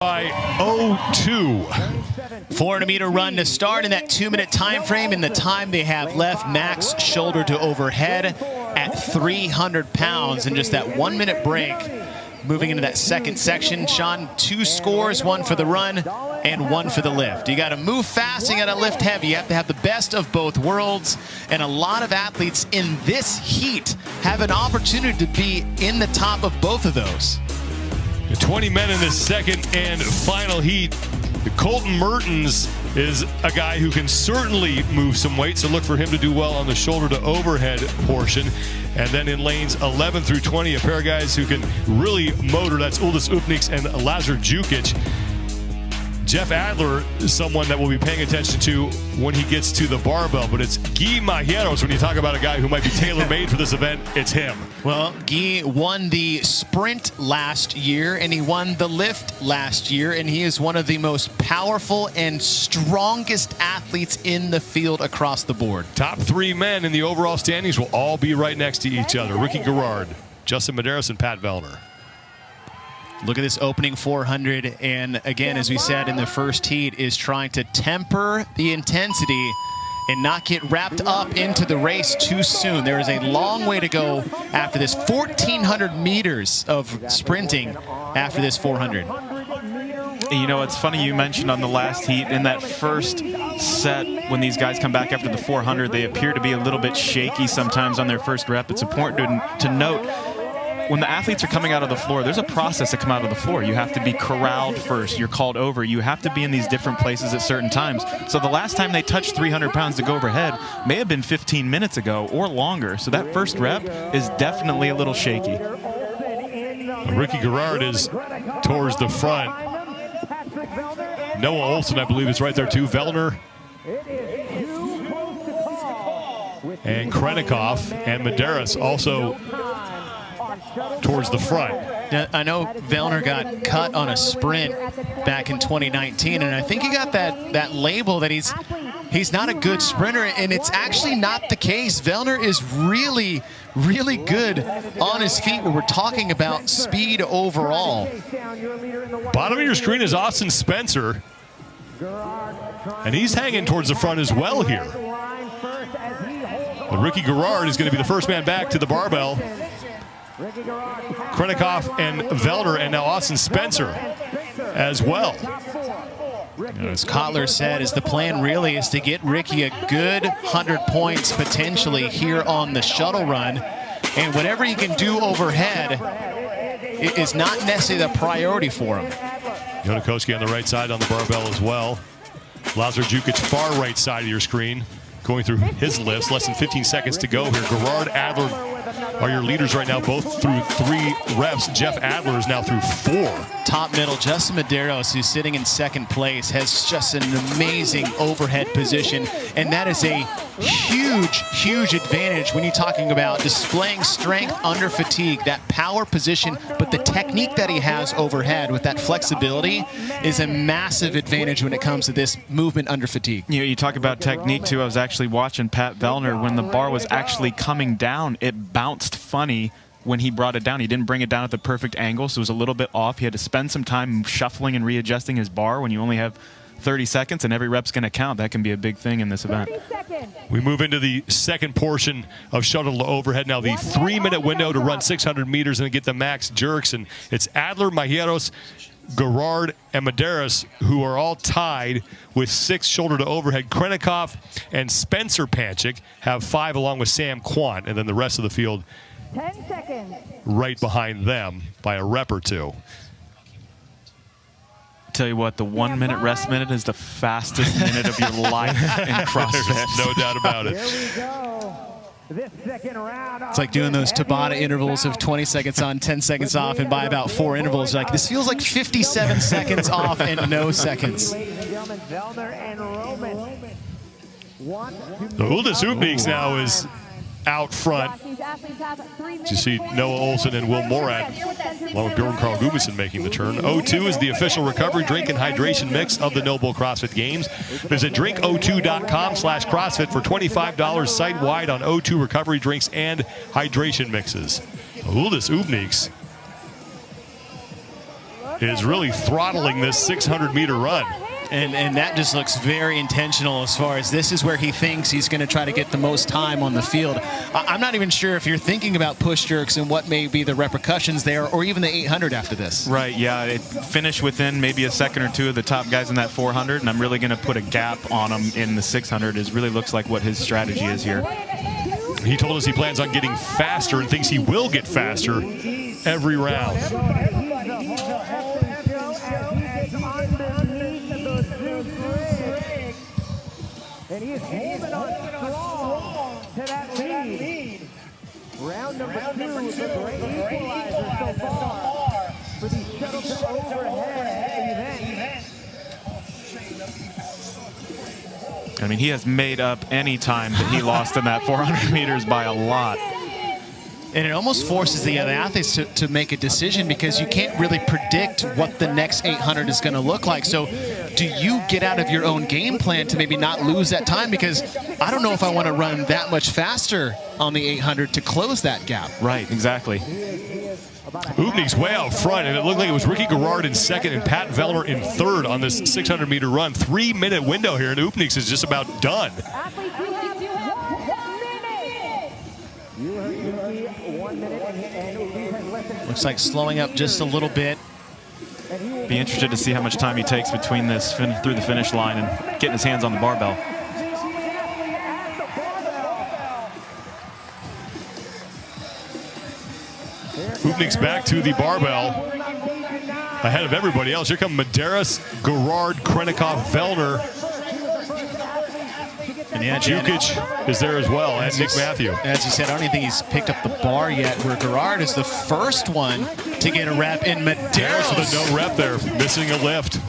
By 02. 400-meter run to start in that 2-minute time frame. In the time they have left, max shoulder to overhead at 300 pounds in just that 1-minute break. Moving into that second section, Sean, 2 scores, 1 for the run and 1 for the lift. You got to move fast, you got to lift heavy. You have to have the best of both worlds. And a lot of athletes in this heat have an opportunity to be in the top of both of those. 20 men in this second and final heat. Colton Mertens is a guy who can certainly move some weight, so look for him to do well on the shoulder to overhead portion. And then in lanes 11 through 20, a pair of guys who can really motor. That's Uldis Upniks and Lazar Jukic. Jeff Adler is someone that we'll be paying attention to when he gets to the barbell, but it's Guy Majeros. When you talk about a guy who might be tailor-made for this event, it's him. Well, Guy won the sprint last year, and he won the lift last year, and he is one of the most powerful and strongest athletes in the field across the board. Top 3 men in the overall standings will all be right next to each other. Ricky Garrard, Justin Medeiros, and Pat Vellner. Look at this opening 400, and again, as we said in the first heat, is trying to temper the intensity and not get wrapped up into the race too soon. There is a long way to go after this. 1,400 meters of sprinting after this 400. You know, it's funny you mentioned on the last heat, in that first set, when these guys come back after the 400, they appear to be a little bit shaky sometimes on their first rep. It's important to note, when the athletes are coming out of the floor, there's a process to come out of the floor. You have to be corralled first. You're called over. You have to be in these different places at certain times. So the last time they touched 300 pounds to go overhead may have been 15 minutes ago or longer. So that first rep is definitely a little shaky. Ricky Garrard is towards the front. Noah Olsen, I believe, is right there too. Vellner and Krennikov and Medeiros also towards the front. Now, I know Vellner got cut on a sprint back in 2019, and I think he got that label that he's not a good sprinter, and it's actually not the case. Vellner is really, really good on his feet when we're talking about speed overall. Bottom of your screen is Austin Spencer, and he's hanging towards the front as well here. But Ricky Garrard is going to be the first man back to the barbell. Krennikov and Vellner, and now Austin Spencer as well. As Kotler said, is the plan really is to get Ricky a good 100 points potentially here on the shuttle run, and whatever he can do overhead is not necessarily the priority for him. Jonakoski on the right side on the barbell as well. Lazar Jukic far right side of your screen, going through his lifts. Less than 15 seconds to go here. Garrard, Adler are your leaders right now, both through 3 reps. Jeff Adler is now through 4. Top middle, Justin Medeiros, who's sitting in second place, has just an amazing overhead position, and that is a huge, huge advantage when you're talking about displaying strength under fatigue, that power position, but the technique that he has overhead with that flexibility is a massive advantage when it comes to this movement under fatigue. You know, you talk about technique too. I was actually watching Pat Vellner. When the bar was actually coming down, it bounced funny when he brought it down. He didn't bring it down at the perfect angle, so it was a little bit off. He had to spend some time shuffling and readjusting his bar. When you only have 30 seconds and every rep's going to count, that can be a big thing in this event. We move into the second portion of shuttle to overhead now. The 3-minute window to run 600 meters and get the max jerks. And it's Adler, Majeros, Garrard, and Medeiros, who are all tied with 6 shoulder to overhead. Krennikov and Spencer Panchik have 5 along with Sam Quant, and then the rest of the field 10 seconds. right behind them by a rep or 2. Tell you what, the 1-minute rest minute is the fastest minute of your life in CrossFit. No doubt about it. Here we go. This second round. It's like doing those Tabata intervals of 20 seconds on, 10 seconds off, and by about 4 intervals, like this feels like 57 seconds off and no seconds. Ladies and gentlemen, Vellner and Roman. The Uldis Upniks now is out front. You see Noah Olsen and Will Morad, along with Bjorn Karl Gudmundsson making the turn. O2 is the official recovery drink and hydration mix of the Noble CrossFit Games. Visit drinko2.com/CrossFit for $25 site-wide on O2 recovery drinks and hydration mixes. Uldis Upniks is really throttling this 600-meter run. And that just looks very intentional as far as this is where he thinks he's going to try to get the most time on the field. I'm not even sure if you're thinking about push jerks and what may be the repercussions there, or even the 800 after this. Right, yeah, it finished within maybe a second or two of the top guys in that 400, and I'm really going to put a gap on him in the 600. It really looks like what his strategy is here. He told us he plans on getting faster and thinks he will get faster every round. And he is holding on strong to that lead. Round number 2 is a great equalizer so far for the shuttle to overhead event. I mean, he has made up any time that he lost in that 400 meters by a lot. And it almost forces the other athletes to make a decision, because you can't really predict what the next 800 is going to look like. So do you get out of your own game plan to maybe not lose that time? Because I don't know if I want to run that much faster on the 800 to close that gap. Right, exactly. Ubnik's way out front, and it looked like it was Ricky Garrard in second and Pat Vellner in third on this 600-meter run. 3-minute window here, and Ubnik's is just about done. Looks like slowing up just a little bit. Be interested to see how much time he takes between this through the finish line and getting his hands on the barbell. Ubnik's back to the barbell ahead of everybody else. Here come Medeiros, Garrard, Krennikov, Vellner. And yeah, Jukic is there as well, and Nick Matthew. As you said, I don't even think he's picked up the bar yet, where Garrard is the first one to get a rep, in Medeiros with a no rep there, missing a lift.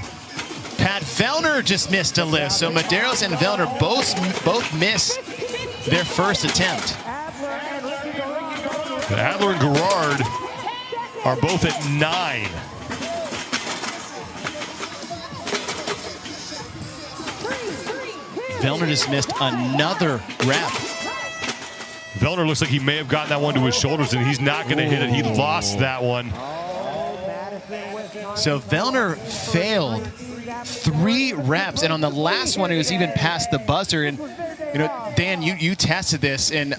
Pat Vellner just missed a lift, so Medeiros and Vellner both miss their first attempt. Adler and Garrard are both at 9. Vellner just missed another rep. Vellner looks like he may have gotten that one to his shoulders, and he's not going to hit it. He lost that one. So Vellner failed 3 reps, and on the last one, it was even past the buzzer. And you know, Dan, you tested this, and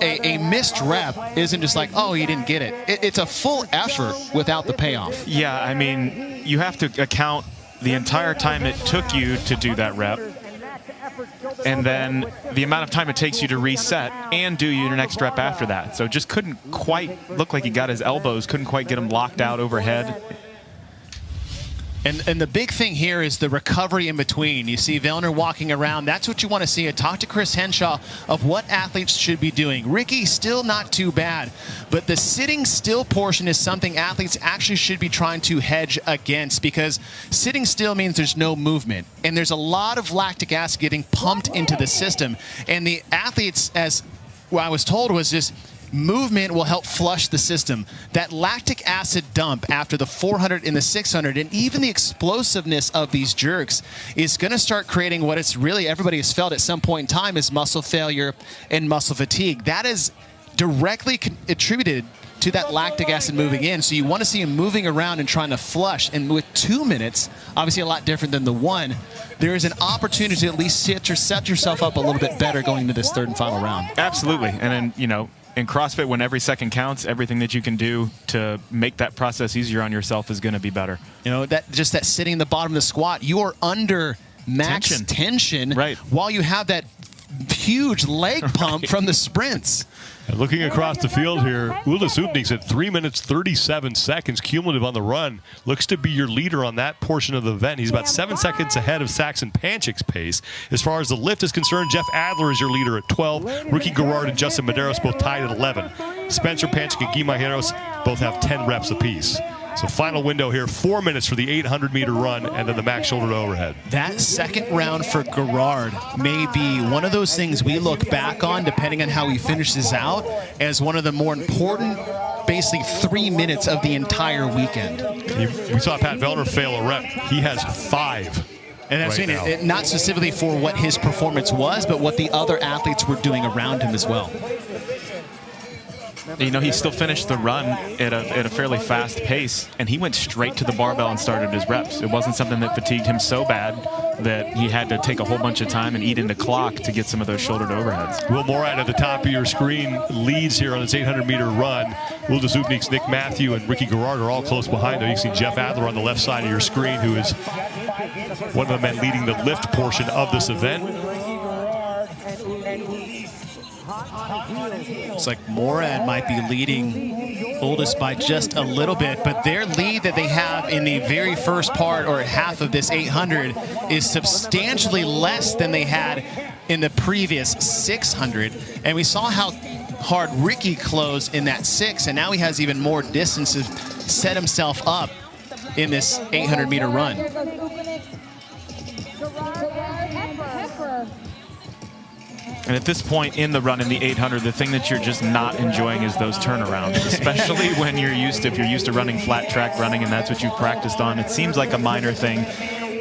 a missed rep isn't just like, oh, you didn't get it. It's a full effort without the payoff. Yeah, I mean, you have to account the entire time it took you to do that rep, and then the amount of time it takes you to reset and do your next rep after that. So just couldn't quite look like he got his elbows, couldn't quite get him locked out overhead. And the big thing here is the recovery in between. You see Vellner walking around. That's what you want to see. I talked to Chris Henshaw of what athletes should be doing. Ricky, still not too bad. But the sitting still portion is something athletes actually should be trying to hedge against, because sitting still means there's no movement. And there's a lot of lactic acid getting pumped into the system. And the athletes, as what I was told, was just movement will help flush the system. That lactic acid dump after the 400 and the 600, and even the explosiveness of these jerks, is going to start creating what it's really everybody has felt at some point in time is muscle failure and muscle fatigue. That is directly attributed to that lactic acid moving in. So you want to see him moving around and trying to flush. And with 2 minutes, obviously a lot different than the 1, there is an opportunity to at least set yourself up a little bit better going into this 3rd and final round. Absolutely. And then, you know, in CrossFit, when every second counts, everything that you can do to make that process easier on yourself is going to be better. You know, that sitting in the bottom of the squat, you are under max tension right, while you have that huge leg pump from the sprints. And looking across the field here, Uldis Ubnik's at 3 minutes 37 seconds cumulative on the run. Looks to be your leader on that portion of the event. He's about 7 seconds ahead of Saxon Panchik's pace. As far as the lift is concerned, Jeff Adler is your leader at 12. Ricky Garrard and Justin Medeiros both tied at 11. Spencer Panchik and Guy Majeros both have 10 reps apiece. So final window here, 4 minutes for the 800-meter run, and then the max shoulder to overhead. That second round for Garrard may be one of those things we look back on, depending on how he finishes out, as one of the more important, basically 3 minutes of the entire weekend. We saw Pat Vellner fail a rep. He has 5. And that's right, not specifically for what his performance was, but what the other athletes were doing around him as well. You know, he still finished the run at a fairly fast pace, and he went straight to the barbell and started his reps. It wasn't something that fatigued him so bad that he had to take a whole bunch of time and eat into clock to get some of those shoulder to overheads. Will Morad at the top of your screen leads here on this 800-meter run. Will Zubnik's Nick Matthew and Ricky Garrard are all close behind him. You can see Jeff Adler on the left side of your screen, who is one of the men leading the lift portion of this event. It's like Morad might be leading Oldest by just a little bit, but their lead that they have in the very first part or half of this 800 is substantially less than they had in the previous 600. And we saw how hard Ricky closed in that 6, and now he has even more distance to set himself up in this 800-meter run. And at this point in the run in the 800, the thing that you're just not enjoying is those turnarounds, especially when if you're used to running flat track running and that's what you've practiced on. It seems like a minor thing,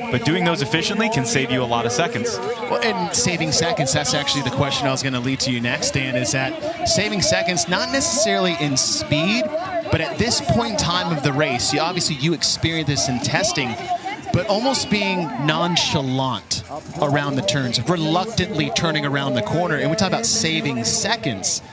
but doing those efficiently can save you a lot of seconds. Well, and saving seconds, that's actually the question I was going to lead to you next, Dan, is that saving seconds, not necessarily in speed, but at this point in time of the race, obviously you experience this in testing, but almost being nonchalant around the turns, reluctantly turning around the corner. And we talk about saving seconds.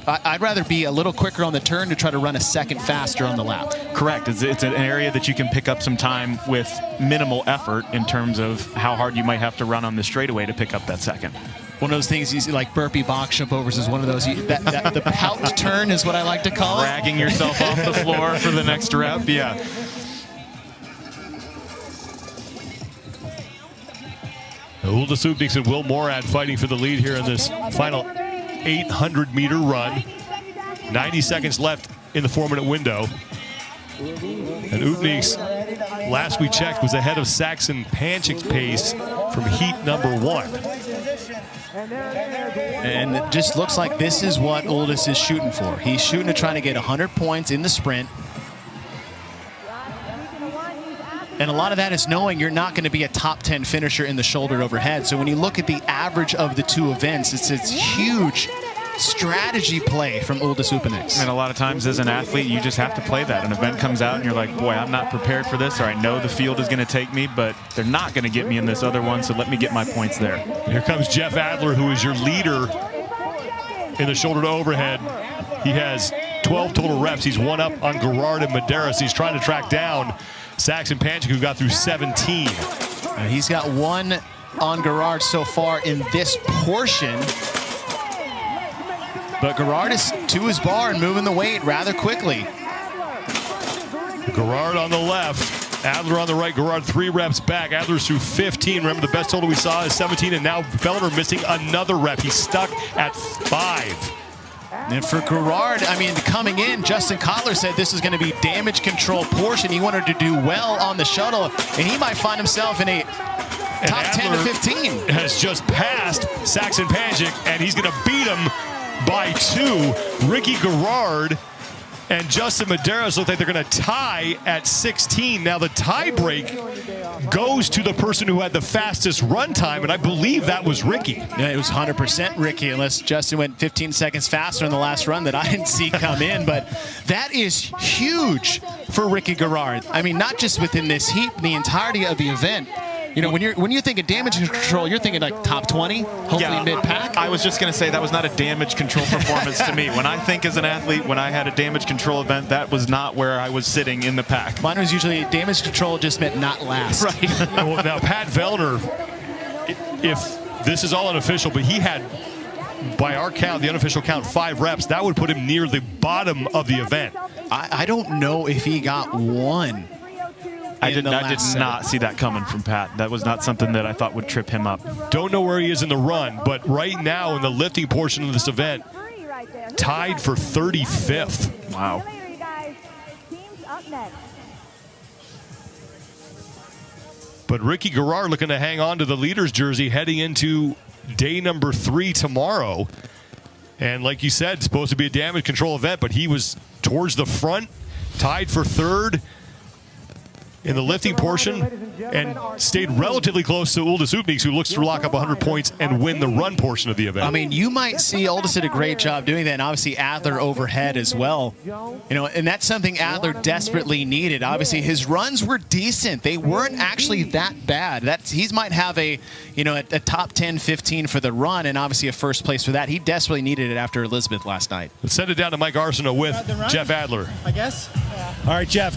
I'd rather be a little quicker on the turn to try to run a second faster on the lap. Correct. It's an area that you can pick up some time with minimal effort in terms of how hard you might have to run on the straightaway to pick up that second. One of those things you see, like burpee box jump overs is one of those, the pout turn is what I like to call it. Dragging yourself off the floor for the next rep, yeah. Ulda Zubnik and Will Morad fighting for the lead here in this final 800-meter run. 90 seconds left in the 4-minute window. And Ubnik's, last we checked, was ahead of Saxon Panchik's pace from heat number 1. And it just looks like this is what Oldest is shooting for. He's shooting to try to get 100 points in the sprint. And a lot of that is knowing you're not going to be a top 10 finisher in the shoulder overhead. So when you look at the average of the two events, it's huge strategy play from Uldis Upenix. And a lot of times as an athlete, you just have to play that. An event comes out and you're like, boy, I'm not prepared for this, or I know the field is going to take me, but they're not going to get me in this other one, so let me get my points there. Here comes Jeff Adler, who is your leader in the shoulder to overhead. He has 12 total reps. He's one up on Garrard and Medeiros. He's trying to track down Saxon Panchik, who got through 17. He's got one on Garrard so far in this portion. But Garrard is to his bar and moving the weight rather quickly. Garrard on the left, Adler on the right. Garrard 3 reps back. Adler's through 15. Remember, the best total we saw is 17, and now Fellner missing another rep. He's stuck at 5. And for Garrard, I mean, coming in, Justin Kotler said this is going to be damage control portion. He wanted to do well on the shuttle, and he might find himself in a top 10 to 15. Has just passed Saxon Panchik, and he's going to beat him by 2. Ricky Garrard and Justin Medeiros look like they're going to tie at 16. Now the tie break goes to the person who had the fastest run time, and I believe that was Ricky. Yeah, it was 100% Ricky, unless Justin went 15 seconds faster in the last run that I didn't see come in. But that is huge for Ricky Garrard. I mean, not just within this heat, the entirety of the event. You know, when you think of damage control, you're thinking like top 20, hopefully mid-pack. I was just going to say that was not a damage control performance to me. When I think as an athlete, when I had a damage control event, that was not where I was sitting in the pack. Mine was usually damage control just meant not last. Right. Well, now, Pat Fellner, if this is all unofficial, but he had, by our count, the unofficial count, 5 reps. That would put him near the bottom of the event. I don't know if he got one. I did not see that coming from Pat. That was not something that I thought would trip him up. Don't know where he is in the run, but right now in the lifting portion of this event, tied for 35th. Wow. But Ricky Garrard looking to hang on to the leader's jersey heading into day number 3 tomorrow. And like you said, it's supposed to be a damage control event, but he was towards the front, tied for 3rd in the lifting portion and stayed relatively close to Uldis Oopniks, who looks to lock up 100 points and win the run portion of the event. I mean, you might see Uldis did a great job doing that, and obviously Adler overhead as well. You know, and that's something Adler desperately needed. Obviously, his runs were decent. They weren't actually that bad. He might have a top 10, 15 for the run, and obviously a first place for that. He desperately needed it after Elizabeth last night. Let's send it down to Mike Arsenault with Jeff Adler. I guess. All right, Jeff.